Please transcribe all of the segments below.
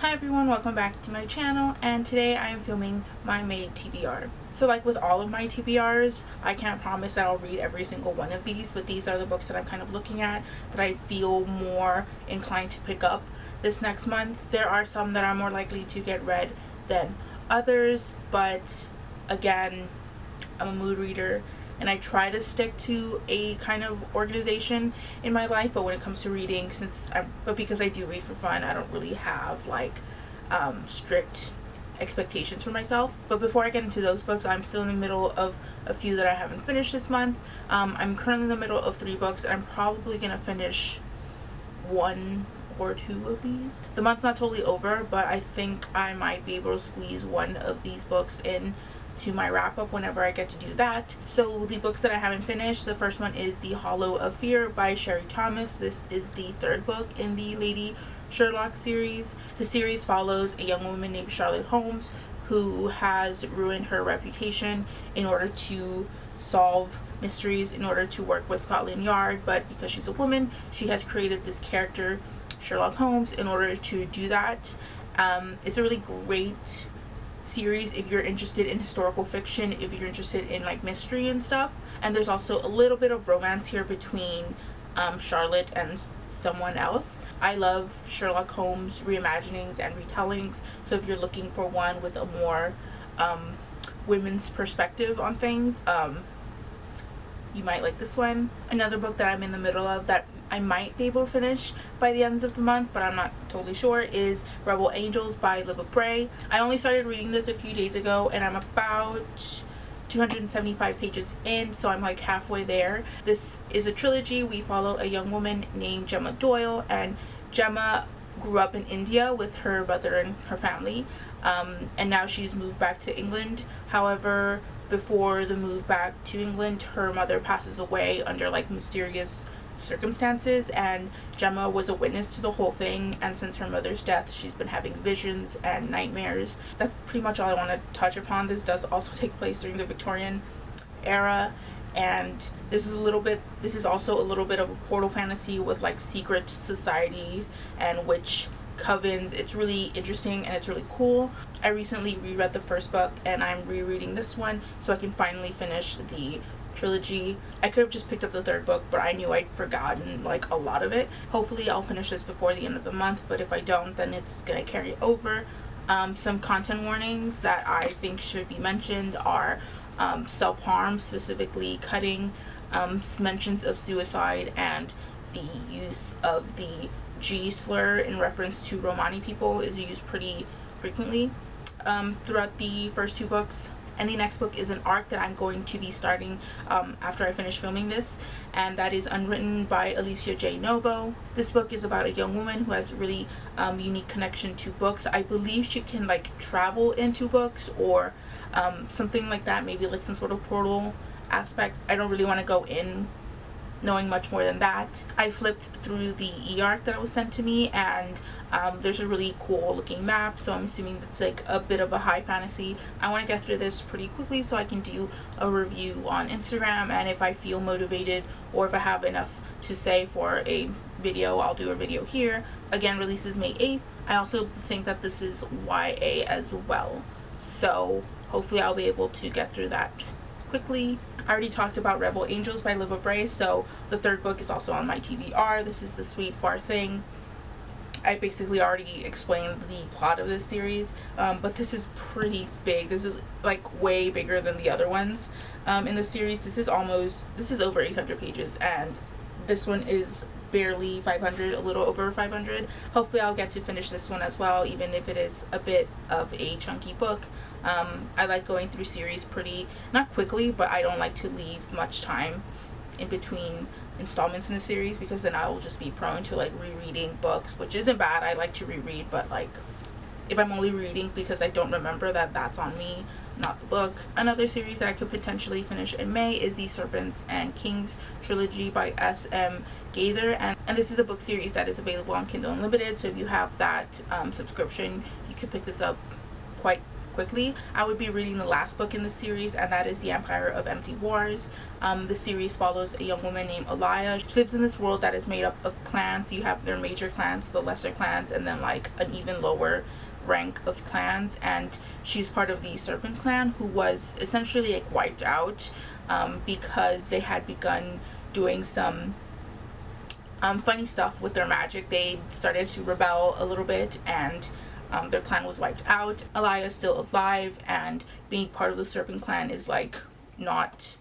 Hi everyone, welcome back to my channel, and today I am filming my May TBR. So like with all of my TBRs, I can't promise that I'll read every single one of these, but these are the books that I'm kind of looking at that I feel more inclined to pick up this next month. There are some that are more likely to get read than others, but again, I'm a mood reader and I try to stick to a kind of organization in my life, but when it comes to reading, because I do read for fun, I don't really have like strict expectations for myself. But before I get into those books, I'm still in the middle of a few that I haven't finished this month. I'm currently in the middle of 3 books, and I'm probably gonna finish 1 or 2 of these. The month's not totally over, but I think I might be able to squeeze one of these books in to my wrap up whenever I get to do that. So the books that I haven't finished, the first one is The Hologram of Fear by Sherry Thomas. This is the 3rd book in the Lady Sherlock series. The series follows a young woman named Charlotte Holmes who has ruined her reputation in order to solve mysteries, in order to work with Scotland Yard, but because she's a woman, she has created this character, Sherlock Holmes, in order to do that. It's a really great series if you're interested in historical fiction, if you're interested in like mystery and stuff. And there's also a little bit of romance here between Charlotte and someone else. I love Sherlock Holmes reimaginings and retellings, so if you're looking for one with a more women's perspective on things, you might like this one. Another book that I'm in the middle of that I might be able to finish by the end of the month, but I'm not totally sure, is Rebel Angels by Libba Bray. I only started reading this a few days ago, and I'm about 275 pages in, so I'm like halfway there. This is a trilogy. We follow a young woman named Gemma Doyle, and Gemma grew up in India with her mother and her family, and now she's moved back to England. However, before the move back to England, her mother passes away under like mysterious circumstances, and Gemma was a witness to the whole thing, and since her mother's death she's been having visions and nightmares. That's pretty much all I want to touch upon. This does also take place during the Victorian era, and this is also a little bit of a portal fantasy with like secret society and witch covens. It's really interesting and it's really cool. I recently reread the first book and I'm rereading this one so I can finally finish the trilogy. I could have just picked up the 3rd book, but I knew I'd forgotten like a lot of it. Hopefully I'll finish this before the end of the month, but if I don't, then it's gonna carry over. Some content warnings that I think should be mentioned are self-harm, specifically cutting, mentions of suicide, and the use of the G slur in reference to Romani people is used pretty frequently throughout the first 2 books. And the next book is an arc that I'm going to be starting after I finish filming this, and that is Unwritten by Alicia J. Novo. This book is about a young woman who has a really unique connection to books. I believe she can like travel into books or something like that, maybe like some sort of portal aspect. I don't really want to go in knowing much more than that. I flipped through the e-arc that was sent to me, and there's a really cool looking map, so I'm assuming it's like a bit of a high fantasy. I want to get through this pretty quickly so I can do a review on Instagram, and if I feel motivated or if I have enough to say for a video, I'll do a video here. Again, releases May 8th. I also think that this is YA as well, so hopefully I'll be able to get through that quickly. I already talked about Rebel Angels by Libba Bray, so the 3rd book is also on my TBR. This is The Sweet Far Thing. I basically already explained the plot of this series, but this is pretty big. This is like way bigger than the other ones in the series. This is over 800 pages, and this one is barely 500, a little over 500. Hopefully I'll get to finish this one as well, even if it is a bit of a chunky book. I like going through series not quickly, but I don't like to leave much time in between installments in the series, because then I will just be prone to like rereading books, which isn't bad. I like to reread, but like if I'm only reading because I don't remember, that's on me, not the book. Another series that I could potentially finish in May is the Serpents and Kings trilogy by S.M. Gaither, and this is a book series that is available on Kindle Unlimited, so if you have that subscription, you could pick this up quite quickly. I would be reading the last book in the series, and that is The Empire of Empty Wars. The series follows a young woman named Alicia. She lives in this world that is made up of clans. So you have their major clans, the lesser clans, and then like an even lower rank of clans, and she's part of the Serpent clan, who was essentially like wiped out because they had begun doing some funny stuff with their magic. They started to rebel a little bit, and their clan was wiped out. Alicia is still alive, and being part of the Serpent clan is like not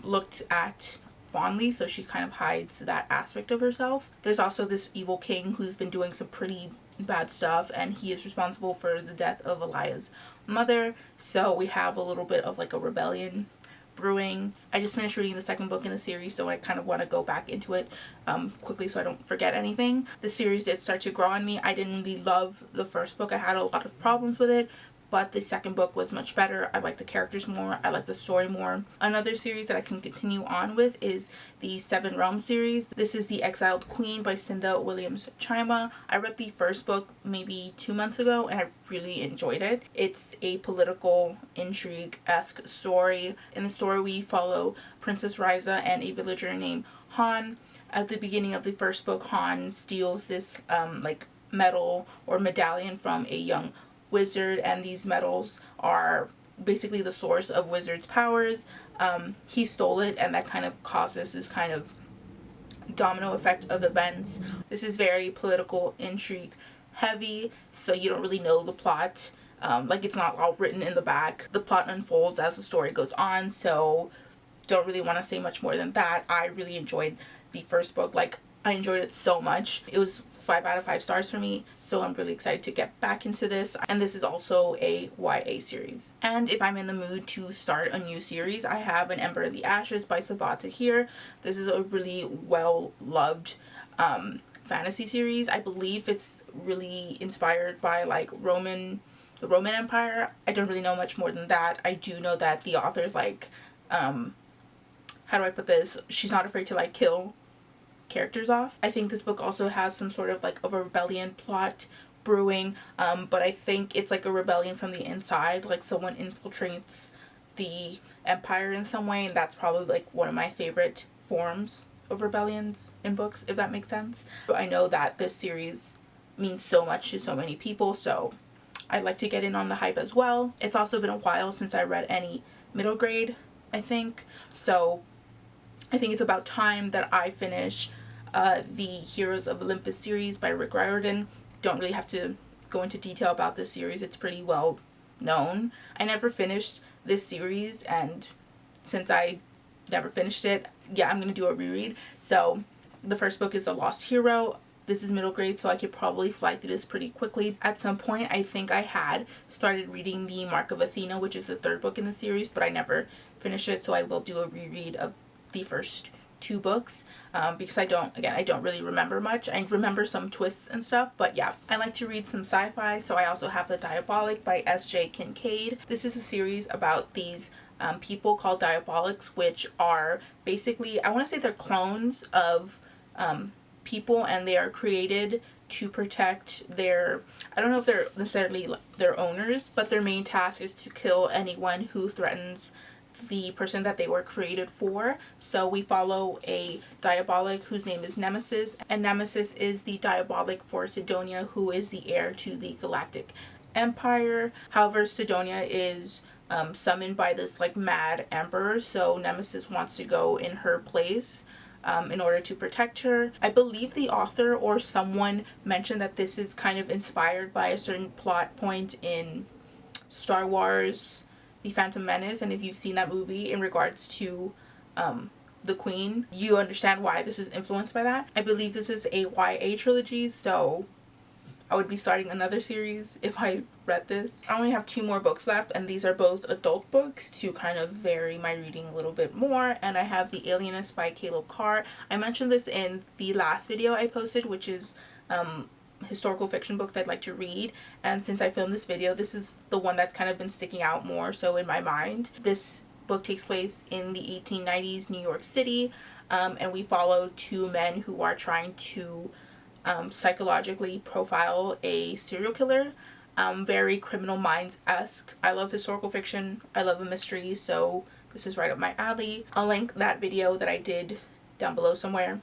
looked at fondly, so she kind of hides that aspect of herself. There's also this evil king who's been doing some pretty bad stuff, and he is responsible for the death of Alicia's mother, so we have a little bit of like a rebellion brewing. I just finished reading the second book in the series, so I kind of want to go back into it quickly so I don't forget anything. The series did start to grow on me. I didn't really love the first book. I had a lot of problems with it, but the second book was much better. I like the characters more. I like the story more. Another series that I can continue on with is the Seven Realms series. This is The Exiled Queen by Cinda Williams Chima. I read the first book maybe 2 months ago, and I really enjoyed it. It's a political intrigue-esque story. In the story, we follow Princess Riza and a villager named Han. At the beginning of the first book, Han steals this like medal or medallion from a young wizard, and these medals are basically the source of wizard's powers. He stole it, and that kind of causes this kind of domino effect of events. This is very political intrigue heavy, so you don't really know the plot. Like, it's not all written in the back. The plot unfolds as the story goes on, so don't really want to say much more than that. I really enjoyed the first book. Like, I enjoyed it so much. It was 5 out of 5 stars for me, so I'm really excited to get back into this. And this is also a YA series. And if I'm in the mood to start a new series, I have an Ember in the Ashes by Sabaa Tahir. This is a really well loved fantasy series. I believe it's really inspired by like the Roman Empire. I don't really know much more than that. I do know that the author's like how do I put this, she's not afraid to like kill characters off. I think this book also has some sort of like of a rebellion plot brewing, but I think it's like a rebellion from the inside, like someone infiltrates the empire in some way, and that's probably like one of my favorite forms of rebellions in books, if that makes sense. I know that this series means so much to so many people, so I'd like to get in on the hype as well. It's also been a while since I read any middle grade, I think, so I think it's about time that I finish the Heroes of Olympus series by Riordan. Don't really have to go into detail about this series. It's pretty well known. I never finished this series, and since I never finished it, yeah, I'm going to do a reread. So the first book is The Lost Hero. This is middle grade, so I could probably fly through this pretty quickly. At some point, I think I had started reading The Mark of Athena, which is the third book in the series, but I never finished it, so I will do a reread of the first 2 books because I don't really remember much. I remember some twists and stuff, but yeah, I like to read some sci-fi, so I also have the Diabolic by S.J. Kincaid. This is a series about these people called Diabolics, which are basically, I want to say they're clones of people, and they are created to protect their, I don't know if they're necessarily their owners, but their main task is to kill anyone who threatens the person that they were created for. So we follow a Diabolic whose name is Nemesis, and Nemesis is the Diabolic for Sidonia, who is the heir to the Galactic Empire. However, Sidonia is summoned by this like mad emperor, so Nemesis wants to go in her place in order to protect her. I believe the author or someone mentioned that this is kind of inspired by a certain plot point in Star Wars The Phantom Menace, and if you've seen that movie in regards to the Queen, you understand why this is influenced by that. I believe this is a YA trilogy, so I would be starting another series if I read this. I only have 2 more books left, and these are both adult books to kind of vary my reading a little bit more. And I have The Alienist by Carr. I mentioned this in the last video I posted, which is historical fiction books I'd like to read, and since I filmed this video, this is the one that's kind of been sticking out more so in my mind. This book takes place in the 1890s New York City, and we follow 2 men who are trying to psychologically profile a serial killer. Very Criminal Minds-esque. I love historical fiction. I love a mystery, so this is right up my alley. I'll link that video that I did down below somewhere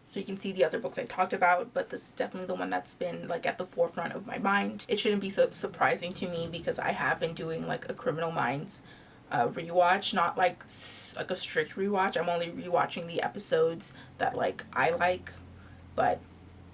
so you can see the other books I talked about, but this is definitely the one that's been like at the forefront of my mind. It shouldn't be so surprising to me because I have been doing like a Criminal Minds rewatch, not like a strict rewatch. I'm only rewatching the episodes that like I like, but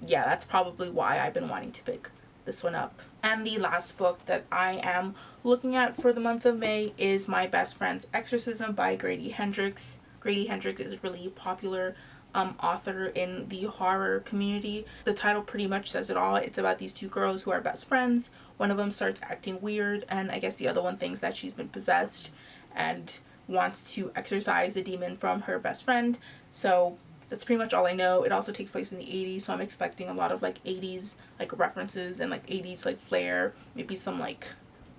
yeah, that's probably why I've been wanting to pick this one up. And the last book that I am looking at for the month of May is My Best Friend's Exorcism by Grady Hendrix. Grady Hendrix is a really popular author in the horror community. The title pretty much says it all. It's about these two girls who are best friends. One of them starts acting weird, and I guess the other one thinks that she's been possessed and wants to exorcise the demon from her best friend. So that's pretty much all I know. It also takes place in the 80s, so I'm expecting a lot of like 80s like references and like 80s like flair, maybe some like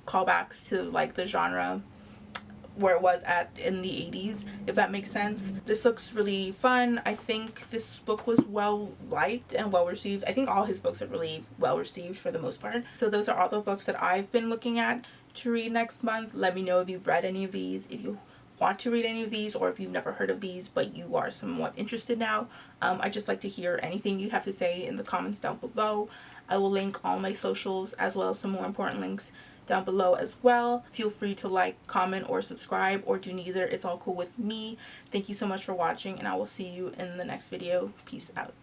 callbacks to like the genre where it was at in the 80s, if that makes sense. This looks really fun. I think this book was well liked and well received. I think all his books are really well received for the most part. So those are all the books that I've been looking at to read next month. Let me know if you've read any of these, if you want to read any of these, or if you've never heard of these but you are somewhat interested now. I just like to hear anything you have to say in the comments down below. I will link all my socials as well as some more important links down below as well. Feel free to like, comment, or subscribe, or do neither. It's all cool with me. Thank you so much for watching, and I will see you in the next video. Peace out.